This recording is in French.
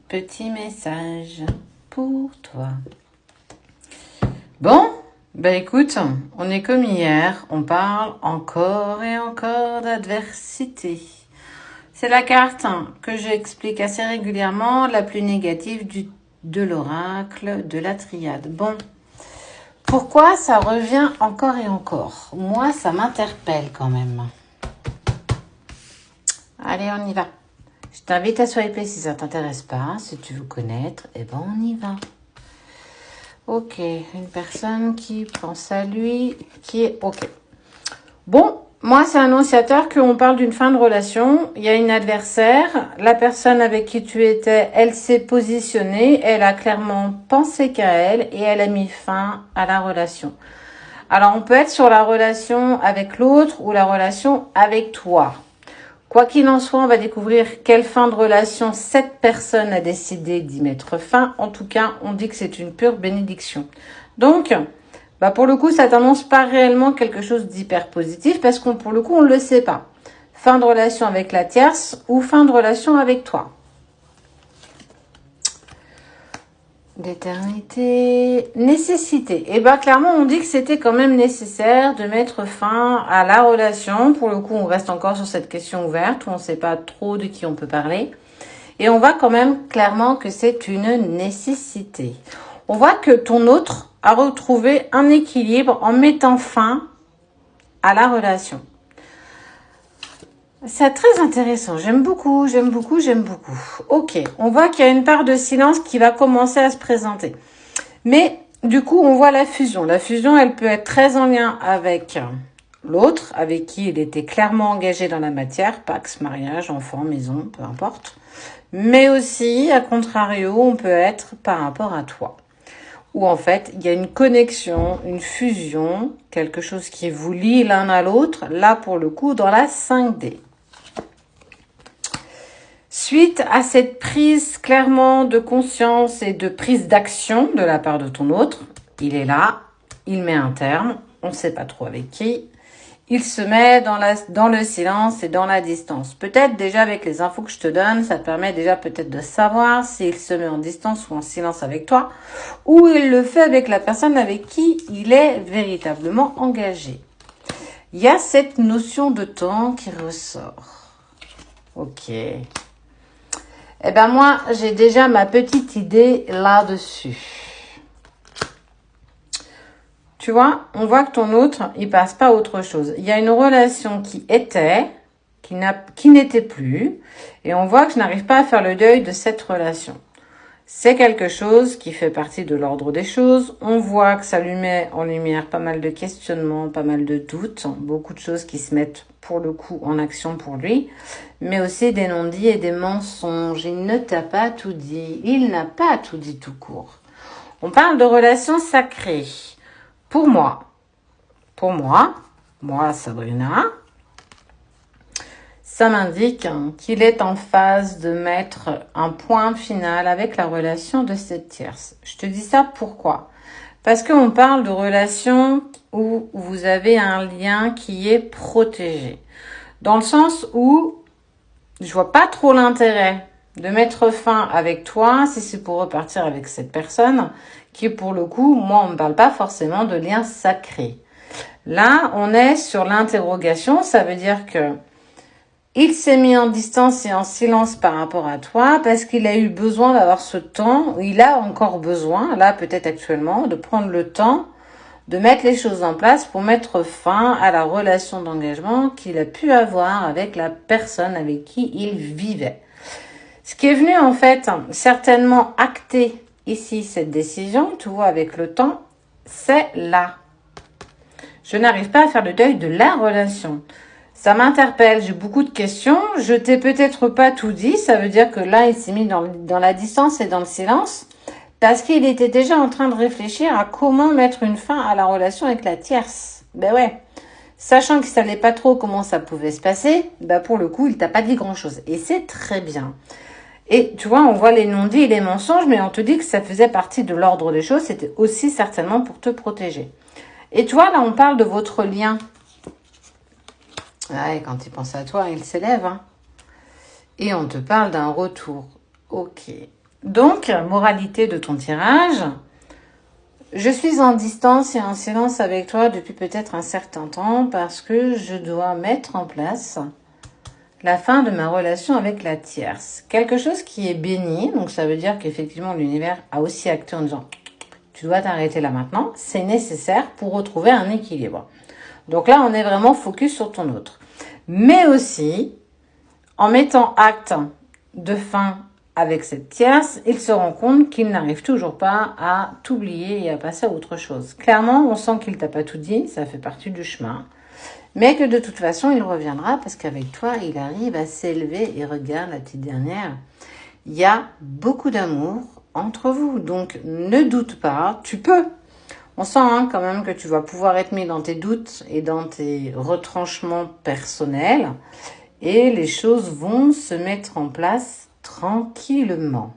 petit message pour toi. Bon, ben écoute, on est comme hier, on parle encore et encore d'adversité. C'est la carte que j'explique assez régulièrement, la plus négative de l'oracle de la triade. Bon, pourquoi ça revient encore et encore? Moi, ça m'interpelle quand même. Allez, on y va. Je t'invite à swiper si ça t'intéresse pas. Si tu veux connaître, eh ben on y va. Ok, une personne qui pense à lui, qui est ok. Bon, moi c'est annonciateur qu'on parle d'une fin de relation. Il y a une adversaire. La personne avec qui tu étais, elle s'est positionnée. Elle a clairement pensé qu'à elle et elle a mis fin à la relation. Alors on peut être sur la relation avec l'autre ou la relation avec toi. Quoi qu'il en soit, on va découvrir quelle fin de relation cette personne a décidé d'y mettre fin. En tout cas, on dit que c'est une pure bénédiction. Donc, pour le coup, ça t'annonce pas réellement quelque chose d'hyper positif parce qu'on, pour le coup, on ne le sait pas. Fin de relation avec la tierce ou fin de relation avec toi. D'éternité, nécessité. Et clairement, on dit que c'était quand même nécessaire de mettre fin à la relation. Pour le coup, on reste encore sur cette question ouverte où on ne sait pas trop de qui on peut parler. Et on voit quand même clairement que c'est une nécessité. On voit que ton autre a retrouvé un équilibre en mettant fin à la relation. C'est très intéressant. J'aime beaucoup. Ok, on voit qu'il y a une part de silence qui va commencer à se présenter. Mais du coup, on voit la fusion. La fusion, elle peut être très en lien avec l'autre, avec qui il était clairement engagé dans la matière, pax, mariage, enfant, maison, peu importe. Mais aussi, à contrario, on peut être par rapport à toi. Où en fait, il y a une connexion, une fusion, quelque chose qui vous lie l'un à l'autre, là pour le coup, dans la 5D. Suite à cette prise clairement de conscience et de prise d'action de la part de ton autre, il est là, il met un terme, on ne sait pas trop avec qui, il se met dans le silence et dans la distance. Peut-être déjà avec les infos que je te donne, ça te permet déjà peut-être de savoir s'il se met en distance ou en silence avec toi, ou il le fait avec la personne avec qui il est véritablement engagé. Il y a cette notion de temps qui ressort. Ok. Moi, j'ai déjà ma petite idée là-dessus. Tu vois, on voit que ton autre, il passe pas à autre chose. Il y a une relation qui était, qui n'était plus, et on voit que je n'arrive pas à faire le deuil de cette relation. C'est quelque chose qui fait partie de l'ordre des choses. On voit que ça lui met en lumière pas mal de questionnements, pas mal de doutes, beaucoup de choses qui se mettent pour le coup en action pour lui, mais aussi des non-dits et des mensonges. Il ne t'a pas tout dit, il n'a pas tout dit tout court. On parle de relations sacrées. Pour moi, Sabrina, ça m'indique qu'il est en phase de mettre un point final avec la relation de cette tierce. Je te dis ça pourquoi? Parce qu'on parle de relation où vous avez un lien qui est protégé. Dans le sens où je vois pas trop l'intérêt de mettre fin avec toi si c'est pour repartir avec cette personne qui, pour le coup, moi, on me parle pas forcément de lien sacré. Là, on est sur l'interrogation, ça veut dire que il s'est mis en distance et en silence par rapport à toi parce qu'il a eu besoin d'avoir ce temps, ou il a encore besoin, là peut-être actuellement, de prendre le temps de mettre les choses en place pour mettre fin à la relation d'engagement qu'il a pu avoir avec la personne avec qui il vivait. Ce qui est venu en fait certainement acter ici cette décision, tu vois, avec le temps, c'est là. Je n'arrive pas à faire le deuil de la relation. Ça m'interpelle, j'ai beaucoup de questions. Je t'ai peut-être pas tout dit. Ça veut dire que là, il s'est mis dans la distance et dans le silence parce qu'il était déjà en train de réfléchir à comment mettre une fin à la relation avec la tierce. Ben ouais. Sachant qu'il savait pas trop comment ça pouvait se passer, pour le coup, il t'a pas dit grand-chose. Et c'est très bien. Et tu vois, on voit les non-dits et les mensonges, mais on te dit que ça faisait partie de l'ordre des choses. C'était aussi certainement pour te protéger. Et tu vois, là, on parle de votre lien. Ouais, quand il pense à toi, il s'élève. Et on te parle d'un retour. Ok. Donc, moralité de ton tirage, je suis en distance et en silence avec toi depuis peut-être un certain temps parce que je dois mettre en place la fin de ma relation avec la tierce. Quelque chose qui est béni, donc ça veut dire qu'effectivement l'univers a aussi acté en disant tu dois t'arrêter là maintenant, c'est nécessaire pour retrouver un équilibre. Donc là, on est vraiment focus sur ton autre. Mais aussi, en mettant acte de fin avec cette tierce, il se rend compte qu'il n'arrive toujours pas à t'oublier et à passer à autre chose. Clairement, on sent qu'il t'a pas tout dit, ça fait partie du chemin. Mais que de toute façon, il reviendra parce qu'avec toi, il arrive à s'élever. Et regarde, la petite dernière, il y a beaucoup d'amour entre vous. Donc, ne doute pas, tu peux. On sent quand même que tu vas pouvoir être mis dans tes doutes et dans tes retranchements personnels. Et les choses vont se mettre en place tranquillement.